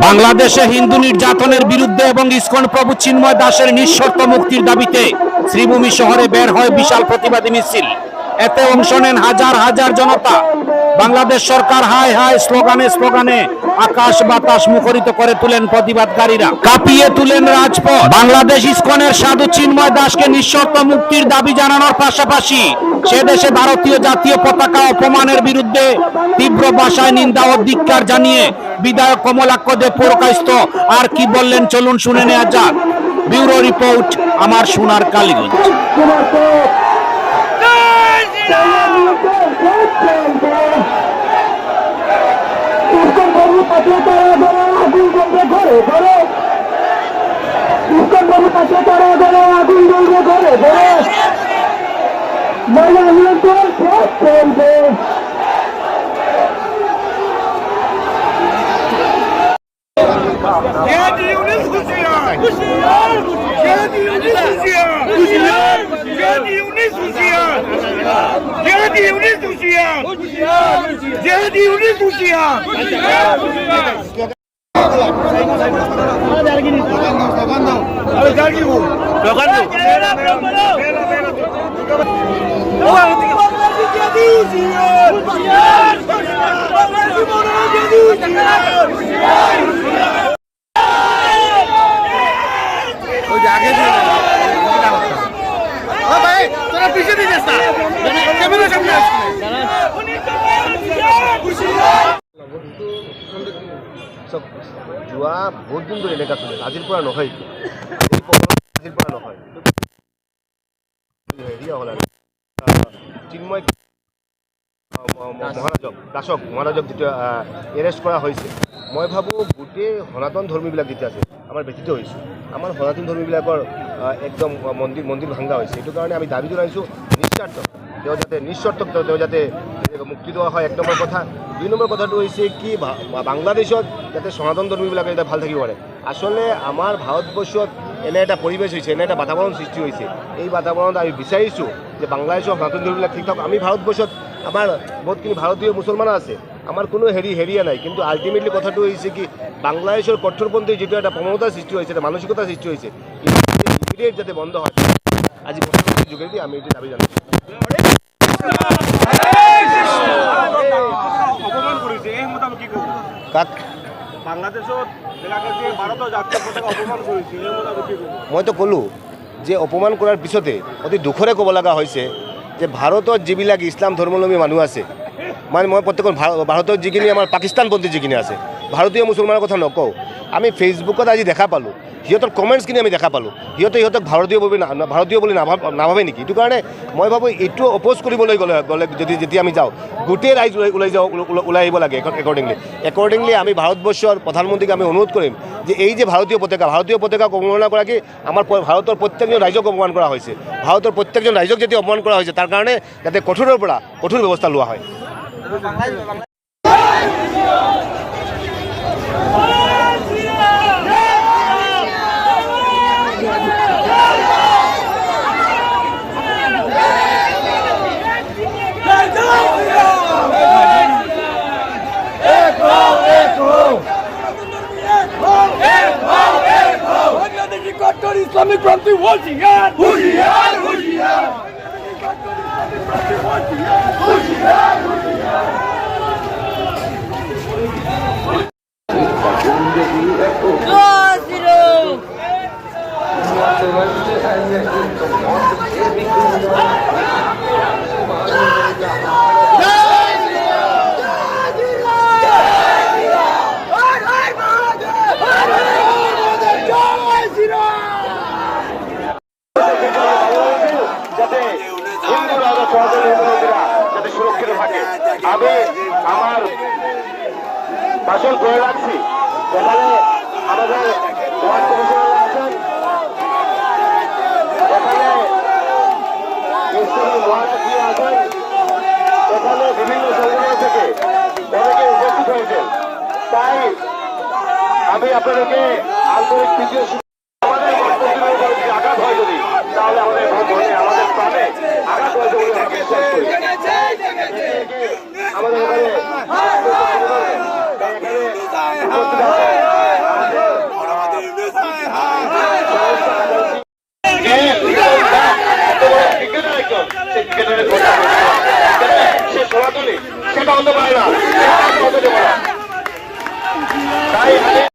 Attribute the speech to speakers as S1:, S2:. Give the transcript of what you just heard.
S1: বাংলাদেশে হিন্দু নির্যাতনের বিরুদ্ধে এবং ইসকন প্রভু চিন্ময় দাসের নিঃশর্ত মুক্তির দাবিতে শ্রীভূমি শহরে বের হয় বিশাল প্রতিবাদী মিছিল। এতে অংশ নেন হাজার হাজার জনতা। বাংলাদেশ সরকার হায় হায় স্লোগানে স্লোগানে আকাশ বাতাস মুখরিত করে তুলেন প্রতিবাদকারীরা, কাঁপিয়ে তুলেন রাজপথ। বাংলাদেশ ইসকনের সাধু চিন্ময় দাসকে নিঃশর্ত মুক্তির দাবি জানানোর পাশাপাশি সে দেশে ভারতীয় জাতীয় পতাকা অপমানের বিরুদ্ধে তীব্র ভাষায় নিন্দা ও ধিক্কার জানিয়ে বিধায়ক কমলাক্ষ দেব পুরকায়স্থ আর কি বললেন চলুন শুনে নেওয়া যাক। ব্যুরো রিপোর্ট, আমার সোনার কালীগঞ্জ।
S2: যোৱা বহুত দিন ধৰি এনেকুৱা চলে, আজিৰ পৰা নহয়, আজিৰ পৰা নহয়। হেৰি হ'ল আৰু চিন্ময় মহাৰাজক যেতিয়া এৰেষ্ট কৰা হৈছে, মই ভাবোঁ গোটেই সনাতন ধৰ্মীবিলাক যেতিয়া আছে আমাৰ ব্যথিত হৈছোঁ। আমাৰ সনাতন ধৰ্মীবিলাকৰ একদম মন্দিৰ ভাংগা হৈছে। সেইটো কাৰণে আমি দাবী জনাইছোঁ নিঃস্বাৰ্থ তেওঁ যাতে মুক্তি দেওয়া হয়, এক নম্বৰ কথা। 2 নম্বৰ কথাটো হৈছে কি, বাংলাদেশত যাতে সনাতন ধৰ্মীবিলাকে যাতে ভাল থাকিব পাৰে। আচলতে আমাৰ ভাৰতবৰ্ষত এনে এটা পৰিৱেশ হৈছে, এনে এটা বাতাবৰণ সৃষ্টি হৈছে। এই বাতাবৰণত আমি বিচাৰিছোঁ যে বাংলাদেশৰ সনাতন ধৰ্মীবিলাক ঠিক থাকক। আমি ভাৰতবৰ্ষত আমাৰ বহুতখিনি ভাৰতীয় মুছলমান আছে, আমাৰ কোনো হেৰিয়া নাই, কিন্তু আল্টিমেটলি কথাটো হৈছে কি, বাংলাদেশৰ কঠোৰপন্থী যিটো এটা প্ৰৱণতাৰ সৃষ্টি হৈছে, এটা মানসিকতাৰ সৃষ্টি হৈছে, ইমিডিয়েট যাতে বন্ধ হয়। আজি প্ৰধানমন্ত্ৰীৰ যোগেদি আমি এইটো দাবী জানাইছোঁ। মইতো ক'লোঁ যে অপমান কৰাৰ পিছতে অতি দুখৰে ক'ব লগা হৈছে যে ভাৰতত যিবিলাক ইছলাম ধৰ্মাৱলম্বী মানুহ আছে, মানে মই প্ৰত্যেকখন ভাৰতত যিখিনি আমাৰ পাকিস্তানপন্থী যিখিনি আছে, ভাৰতীয় মুছলমানৰ কথা নকওঁ, আমি ফেচবুকত আজি দেখা পালোঁ, সিহঁতৰ কমেণ্টছখিনি আমি দেখা পালোঁ, সিহঁতক ভাৰতীয় বুলি নাভাবে নেকি? এইটো কাৰণে মই ভাবোঁ এইটো অপ'জ কৰিবলৈ গ'লে যেতিয়া আমি যাওঁ, গোটেই ৰাইজ ওলাই আহিব লাগে। একৰ্ডিংলি আমি ভাৰতবৰ্ষৰ প্ৰধানমন্ত্ৰীক আমি অনুৰোধ কৰিম যে এই যে ভাৰতীয় পতাকা অৱমাননা কৰাকে আমাৰ ভাৰতৰ প্ৰত্যেকজন ৰাইজক অপমান কৰা হৈছে, ভাৰতৰ প্ৰত্যেকজন ৰাইজক যেতিয়া অপমান কৰা হৈছে, তাৰ কাৰণে যাতে কঠোৰৰ পৰা কঠোৰ ব্যৱস্থা লোৱা হয়।
S3: Islamic Frontier Hushiyar! Hushiyar! Hushiyar!
S2: আমি আমার ভাষণ করে রাখছি, এখানে আমাদের ওয়ার্ড কমিশনার আছেন, এখানে মহারাজি আছেন, এখানে বিভিন্ন সংগঠন থেকে অনেকে উপস্থিত হয়েছেন। তাই আমি আপনাদেরকে আন্তরিক তৃতীয় আমাদের বক্তব্যের উপর যদি আঘাত হয় যদি, তাহলে আমাদের মনে আমাদের প্রাণে আঘাত হয়েছে বলে আমরা বিশ্বাস করি। আমাদের এখানে হতে পারে না, হতে দেব না। তাই আমি